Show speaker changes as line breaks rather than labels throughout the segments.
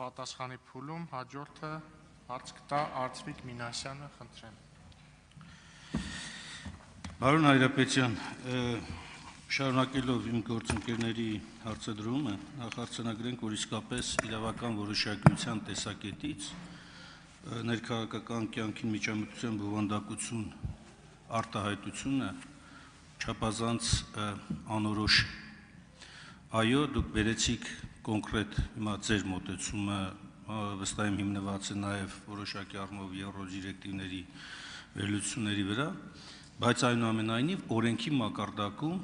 պատասխանի փուլում, հաջորդը հարց կտա Արծվիկ Մինասյանը, խնդրեմ։
Պարոն Հայրապետյան, շարունակելով իմ գործընկերների հարցադրումը, նախ արձանագրենք, որ իսկապես իրավական որոշակիության տեսակետից ներքաղաքական կյանքին միջամտության բովանդակություն արտահայտությունը չափազանց անորոշ է։ Այո, դուք բերեցիք կոնկրետ հիմա ձեր մոտեցումը, վստահ եմ հիմնված է նաև որոշակի առումով եռոջ դիրեկտիվների վերլուծությունների վրա, բայց այնուամենայնիվ օրենքի մակարդակում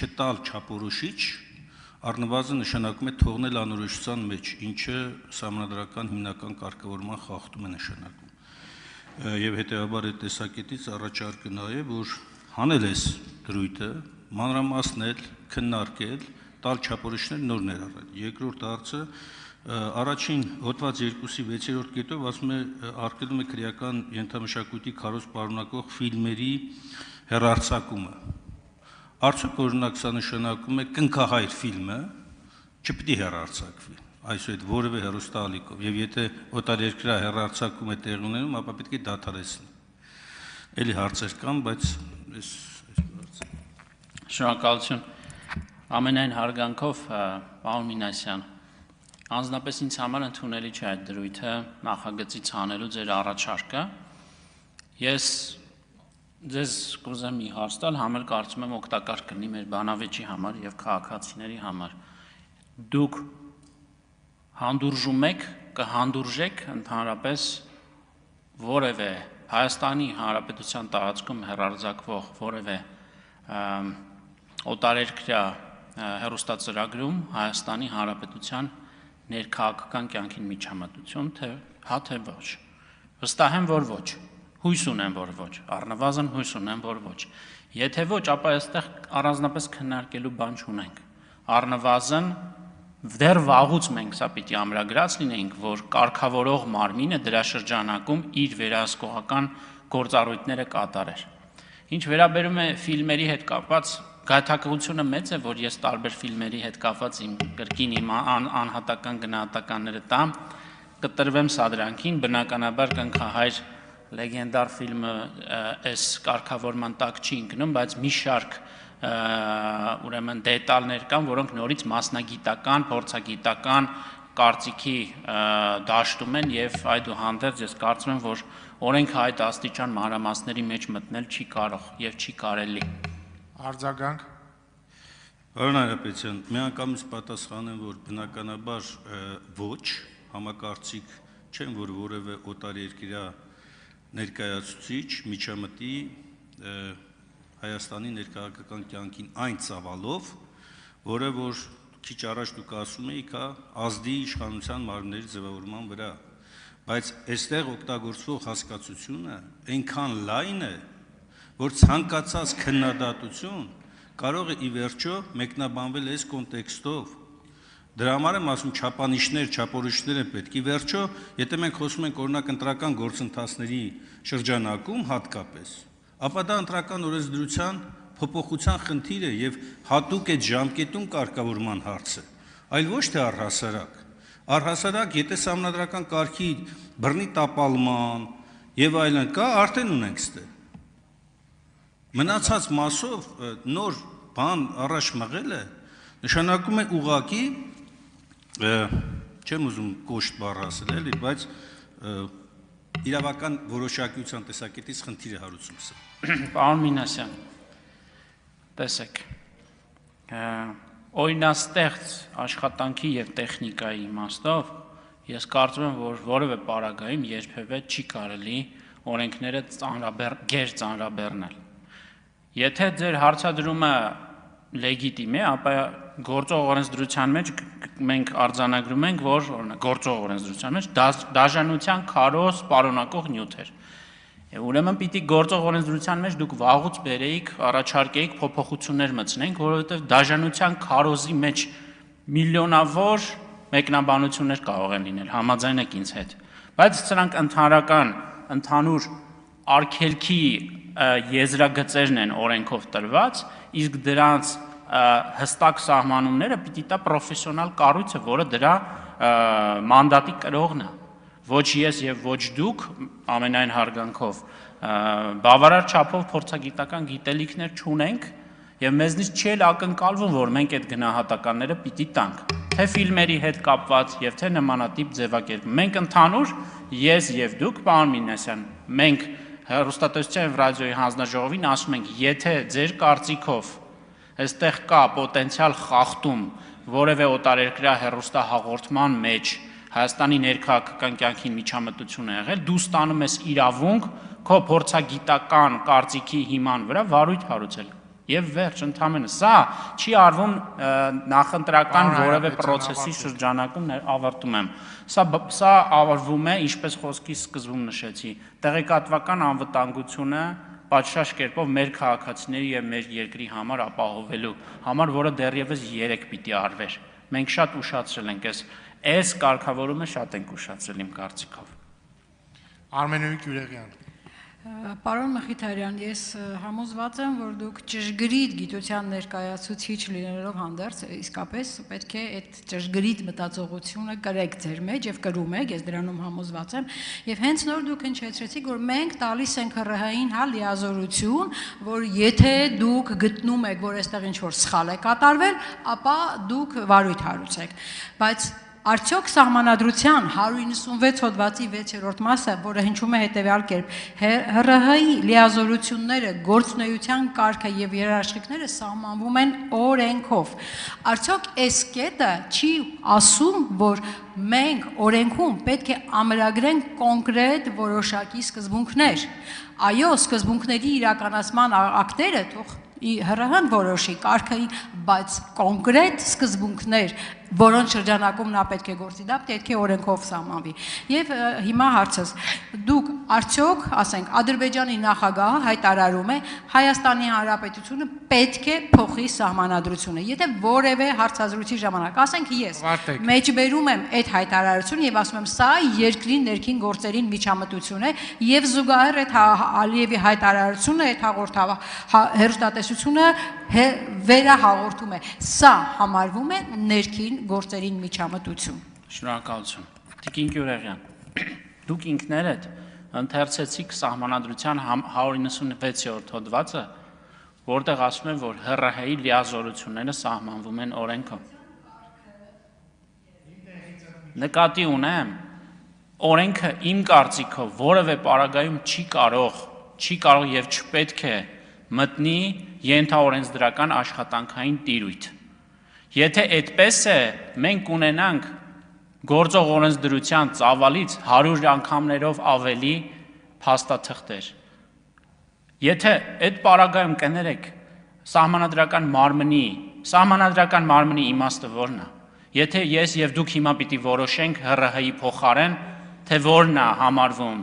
չտալ չափորոշիչ առնվազն նշանակում է թողնել անորոշության մեջ, ինչը սահմանադրական հիմնական կարգավորման խախտում է նշանակում։ Եվ հետևաբար այդ տեսակետից առաջարկը նա է, որ հանել ես դրույթը, մանրամասնել, քննարկել, տալ չափորոշիչներ նոր ներառել։ Երկրորդ հարցը առաջին հոդված 2-ի 6-րդ կետով ասում է արգելում է քրեական ենթամշակույթի քարոզ պարունակող ֆիլմերի հեռարձակումը։ Արդյոք օրինակ սա նշանակում է կնքահայր ֆիլմը չպիտի հեռարձակվի, այսուհետ որևէ հեռուստաալիքով, եւ եթե օտարերկրյա հեռարձակում է տեղի ունենում, ապա պետք է դադարեցնել։ Էլի հարցեր կան, բայց այս
Շնորհակալություն։ Ամենայն հարգանքով, պարոն Մինասյան, անձնապես ինձ համար ընդունելի չէ այդ դրույթը նախագծից հանելու ձեր առաջարկը։ Ես ձեզ կուզեմ մի հարց տալ, համել կարծում եմ օգտակար կլինի մեր բանավեճի համար եւ քաղաքացիների համար։ Դուք հանդուրժում եք, կհանդուրժեք ընդհանրապես որևէ Հայաստանի Հանրապետության տարածքում հեռարձակվող որևէ օտարերկրյա հեռուստածրագրում Հայաստանի Հանրապետության ներքաղաքական կյանքին միջամտություն, թե ոչ։ Վստահ եմ, որ ոչ։ Հույս ունեմ, որ ոչ։ Առնվազն հույս ունեմ, որ ոչ։ Եթե ոչ, ապա այստեղ առանձնապես քննարկելու բան չունենք։ Առնվազն դեռ վաղուց մենք սա պիտի ամրագրած լինենք, որ կարգավորող մարմինը դրա շրջանակում իր վերահսկողական գործառույթները կատարեր։ Ինչ վերաբերում է ֆիլմերի հետ կապված, գայթակղությունը մեծ է, որ ես տարբեր ֆիլմերի հետ կապված իմ կրկին իմ անհատական գնահատականները տամ, կտրվեմ սադրանքին, բնականաբար կնքահայր լեգենդար ֆիլմը այս կարգավորման տակ չի ընկնում, բայց մի շարք ուրեմն դետալներ կան, որոնք նորից մասնագիտական, փորձագիտական կարծիքի դաշտում են եւ այդուհանդերձ ես կարծում եմ, որ օրենքը այդ աստիճան մանրամասների մեջ մտնել չի կարող եւ չի կարելի։
Արձագանք։
Պարոն Հայրապետյան, միանգամից պատասխանեմ, որ բնականաբար ոչ, համակարծիք չեմ, որ որևէ օտարերկրյա ներկայացուցիչ միջամտի Հայաստանի ներքաղաքական կյանքին այն ծավալով, որը որ քիչ առաջ դուք ասում էիք, ազդի իշխանության մարմինների ձևավորման վրա, բայց այստեղ օգտագործվող հասկացությունը այնքան լայն է, որ ցանկացած քննադատություն կարող է ի վերջո մեկնաբանվել այս կոնտեքստով։ Դրա համար եմ ասում չափանիշներ, չափորոշիչներ են պետք։ Ի վերջո, եթե մենք խոսում ենք օրինակ ընտրական գործընթացների շրջանակում հատկապես, ապա դա ընտրական օրենսդրության փոփոխության խնդիր է եւ հատուկ այդ ժամկետում կարգավորման հարց է, այլ ոչ թե առհասարակ։ Առհասարակ, եթե սահմանադրական կարգի բռնի տապալման եւ այլն կա, արդեն ունենք ստե։ Մնացած մասով նոր բան առաջ մղելը նշանակում է ուղղակի, չեմ ուզում կոշտ բառ ասել, էլի, բայց իրավական որոշակիության տեսակետից խնդիր է հարուցում սա։
Պարոն Մինասյան, տեսեք, օրինաստեղծ աշխատանքի եւ տեխնիկայի իմաստով ես կարծում եմ, որ որևէ պարագայում երբևէ չի կարելի օրենքները գեր ծանրաբեռնել։ Եթե ձեր հարցադրումը լեգիտիմ է, ապա գործող օրենսդրության մեջ մենք արձանագրում ենք, որ գործող օրենսդրության մեջ դաժանության քարոզ պարունակող նյութեր։ Ուրեմն պիտի գործող օրենսդրության մեջ դուք վաղուց բերեիք, առաջարկեիք փոփոխություններ մտցնենք, որովհետև դաժանության քարոզի մեջ միլիոնավոր մեկնաբանություններ կարող են լինել, համաձայն եք ինձ հետ։ Բայց սրանք ընդհանուր արգելքի եզրագծերն են օրենքով տրված, իսկ դրանց հստակ սահմանումները պիտի տա պրոֆեսիոնալ կառույցը, որը դրա մանդատի կրողն է, ոչ ես եւ ոչ դուք ամենայն հարգանքով բավարար չափով փորձագիտական գիտելիքներ չունենք եւ մեզնից չի ակնկալվում, որ մենք այդ գնահատականները պիտի տանք, թե ֆիլմերի հետ կապված եւ թե նմանատիպ ձևակերպ։ Մենք ընդհանուր ես եւ դուք, պարոն Մինասյան, մենք հեռուստատեսության եւ ռադիոյի հանձնաժողովին ասում ենք, եթե ձեր կարծիքով այստեղ կա պոտենցիալ խախտում որևէ օտարերկրյա հեռուստահաղորդման մեջ Հայաստանի ներքաղաքական կյանքին միջամտություն է եղել, դու ստանում ես իրավունք քո փորձագիտական կարծիքի հիման վրա վարույթ հարուցել։ Եվ վերջ, ընդհանրապես սա չի արվում նախընտրական որևէ process-ի շրջանակում, ավարտում եմ։ Սա ավարտվում է, ինչպես խոսքի սկզբում նշեցի, տեղեկատվական անվտանգությունը պատշաճ կերպով մեր քաղաքացիների եւ մեր երկրի համար ապահովելու համար, որը դեռևս 3 պիտի արվեր։ Մենք շատ ուշացրել ենք այս կարգավորումը շատ ենք ուշացրել իմ կարծիքով։
Արմենուհի Գյուլերյան։
Պարոն Մխիթարյան, ես համոզված եմ, որ դուք ճշգրիտ գիտության ներկայացուցիչ լինելով հանդերձ, իսկապես պետք է այդ ճշգրիտ մտածողությունը կրեք ձեր մեջ եւ կրում եք, ես դրանում համոզված եմ, եւ հենց նոր դուք հնչեցրեցիք, որ մենք տալիս ենք ՀՌՀ-ին լիազորություն, որ եթե դուք գտնում եք, որ այստեղ ինչ-որ սխալ է կատարվել, ապա դուք վարույթ հարուցեք, բայց Արդյոք սահմանադրության 196 հոդվածի 6-րդ մասը, որը հնչում է հետևյալ կերպ, ՀՌՀ-ի լիազորությունները, գործունեության կարգը եւ երաշխիքները սահմանվում են օրենքով։ Արդյոք այս կետը չի ասում, որ մենք օրենքում պետք է ամրագրենք կոնկրետ որոշակի սկզբունքներ։ Այո, սկզբունքների իրականացման ակտերը թող ՀՌՀ-ն որոշի կարգային, բայց կոնկրետ սկզբունքներ, որոնց շրջանակում նա պետք է գործի, դա պետք է օրենքով սահմանվի։ Եվ հիմա հարցս, դուք արդյոք, ասենք, Ադրբեջանի նախագահը հայտարարում է Հայաստանի Հանրապետությունը պետք է փոխի սահմանադրությունը։ Եթե որևէ հարցազրույցի ժամանակ, ասենք ես մեջբերում եմ այդ հայտարարությունը եւ ասում եմ, սա երկրի ներքին գործերին միջամտություն է եւ զուգահեռ այդ Ալիևի հայտարարությունը, այդ հեռուստատեսությունը վերահաղորդում է, սա համարվում է ներքին գործերին միջամտություն։
Շնորհակալություն։ Տիկին Գյուլերյան, դուք ինքներդ ընթերցեցիք սահմանադրության 196-րդ հոդվածը, որտեղ ասում են, որ ՀՌՀ-ի լիազորությունները սահմանվում են օրենքով։ Նկատի ունեմ, օրենքը իմ կարծիքով որևէ պարագայում չի կարող եւ չպետք է մտնի ենթաօրենսդրական աշխատանքային տիրույթ։ Եթե այդպես է, մենք ունենանք գործող օրենսդրության ծավալից 100 անգամներով ավելի փաստաթղթեր։ Եթե այդ պարագայում կներեք սահմանադրական մարմնի իմաստը որն է։ Եթե ես եւ դուք հիմա պիտի որոշենք ՀՌՀ-ի փոխարեն, թե որն է համարվում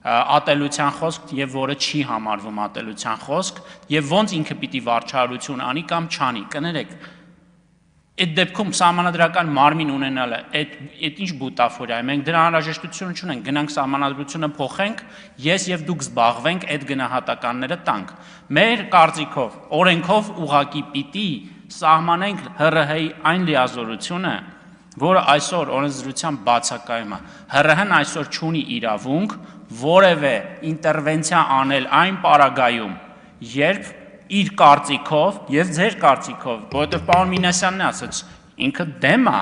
ատելության խոսք եւ որը չի համարվում ատելության խոսք եւ ոնց ինքը պիտի վարչարություն անի կամ չանի, կներեք։ Այդ դեպքում սահմանադրական մարմին ունենալը այդ ինչ բուտաֆորիա է, մենք դրա անհրաժեշտություն չունենք, գնանք սահմանադրությունը փոխենք, ես եւ դուք զբաղվենք այդ գնահատականները տանք։ Մեր կարծիքով օրենքով ուղղակի պիտի սահմանենք ՀՌՀ-ի այն լիազորությունը, որը այսօր օրենսդրության բացակայում է։ ՀՌՀ-ն այսօր չունի իրավունք որևէ ինտերվենցիա անել այն պարագայում, երբ իր կարծիքով եւ ձեր կարծիքով, որովհետեւ պարոն Մինասյանն է ասաց, ինքը դեմ է,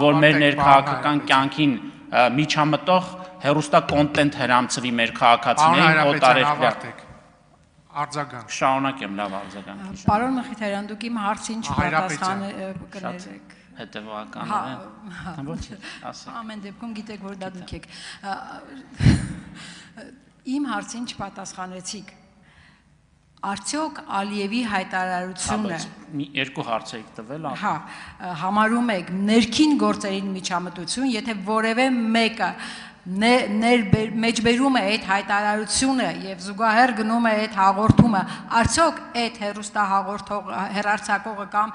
որ մեր ներքաղաքական կյանքին միջամտող հեռուստա կոնտենտ հրամցվի մեր քաղաքացիներին օտարերկրյա։
Արձագանք։
Շարունակեմ, լավ արձագանք։
Պարոն Մխիթարյան, դուք իմ հարցին չպատասխան կներեք։
Հետևական են։ Ոչ, ասեք։
Ամեն դեպքում գիտեք, որ դա դուք եք։ Իմ հարցին չպատասխանեցիք։ Արդյոք Ալիևի հայտարարությունը
երկու հարց եք տվել,
հա, համարում եք ներքին գործերին միջամտություն, եթե որևէ մեկը մեջբերում է այդ հայտարարությունը եւ զուգահեռ գնում է այդ հաղորդումը, արդյոք այդ հեռուստահաղորդողը, հեռարձակողը կամ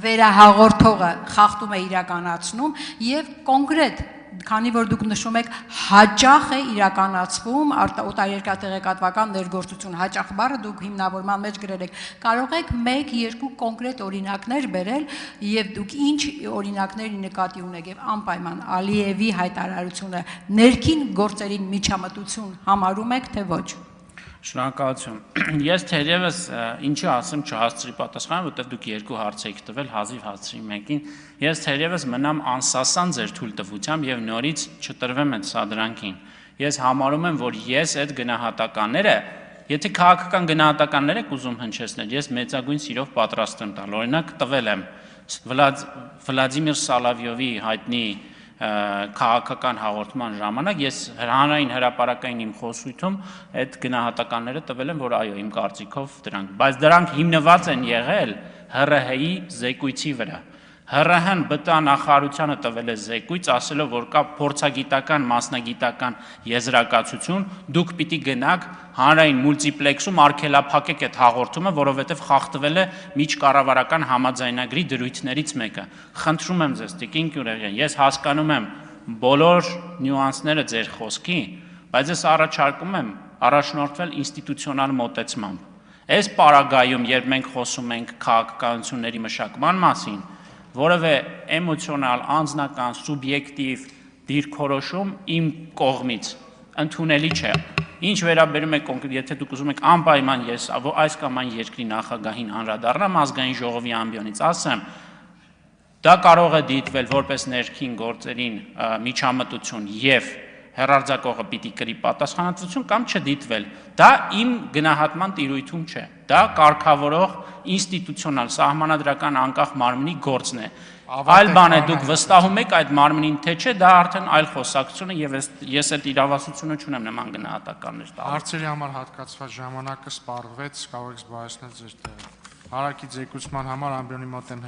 վերահաղորդողը խախտում է իրականացնում եւ կոնկրետ քանի որ դուք նշում եք հաճախ է իրականացվում օտարերկրատեղեկատվական ներգործություն, հաճախ բառը դուք հիմնավորման մեջ գրել եք, կարող եք 1-2 կոնկրետ օրինակներ բերել եւ դուք ինչ օրինակների նկատի ունեք եւ անպայման Ալիևի հայտարարությունը ներքին գործերին միջամտություն համարում եք թե ոչ։
Շնորհակալություն։ Ես թերևս ինչի ասեմ չհասցրի պատասխանը, որտեղ դուք երկու հարց եք տվել, հազիվ հասցրի մեկին։ Ես թերևս մնամ անսասան ձեր թույլտվությամբ եւ նորից չտրվեմ այդ սադրանքին։ Ես համարում եմ, որ ես այդ գնահատականները, եթե քաղաքական գնահատականներ եք ուզում հնչեցնել, ես մեծագույն սիրով պատրաստ եմ տալ։ Օրինակ տվել եմ Վլադիմիր Սալավյովի հայտնի քաղաքական հաղորդման ժամանակ ես հանրային հրապարակային իմ խոսույթում այդ գնահատականները տվել եմ, որ այո, իմ կարծիքով դրանք, բայց դրանք հիմնված են եղել ՀՌՀ-ի զեկույցի վրա։ ՀՌՀ-ն ԲՏԱ նախարարությանը տվել է զեկույց, ասելով, որ կա փորձագիտական, մասնագիտական եզրակացություն, դուք պիտի գնաք հանրային մուլտիպլեքսում արգելափակեք այդ հաղորդումը, որովհետև խախտվել է միջկառավարական համաձայնագրի դրույթներից մեկը։ Խնդրում եմ ձեզ, Տիկին Գյուրեղյան, ես հասկանում եմ բոլոր նյուանսները ձեր խոսքի, բայց ես առաջարկում եմ առաջնորդվել ինստիտուցիոնալ մոտեցմամբ։ Այս պարագայում, երբ մենք խոսում ենք քաղաքականությունների մշակման մասին, որևէ էմոցիոնալ, անձնական, սուբյեկտիվ դիրքորոշում իմ կողմից ընդունելի չէ։ Ինչ վերաբերում է կոնկրետ, եթե դուք ուզում եք անպայման ես այս կամ այն երկրի նախագահին անդրադառնամ ազգային ժողովի ամբիոնից ասեմ, դա կարող է դիտվել որպես ներքին գործերին միջամտություն եւ հեռարձակողը պիտի կրի պատասխանատվություն կամ չդիտվել։ Դա իմ գնահատման տիրույթում չէ։ Դա կարգավորող ինստիտուցիոնալ սահմանադրական անկախ մարմնի գործն է։ Այլ բան է դուք վստահում եք այդ մարմնին թե չէ, դա արդեն այլ խոսակցություն է եւ ես այդ իրավասությունը չունեմ նման գնահատականներ տալ։
Հարցերի համար հատկացված ժամանակը սպառվեց, կարող եք զբաղեցնել ձեր տեղը։ Հարակից զեկուցման համար ամբիոնի մոտ եմ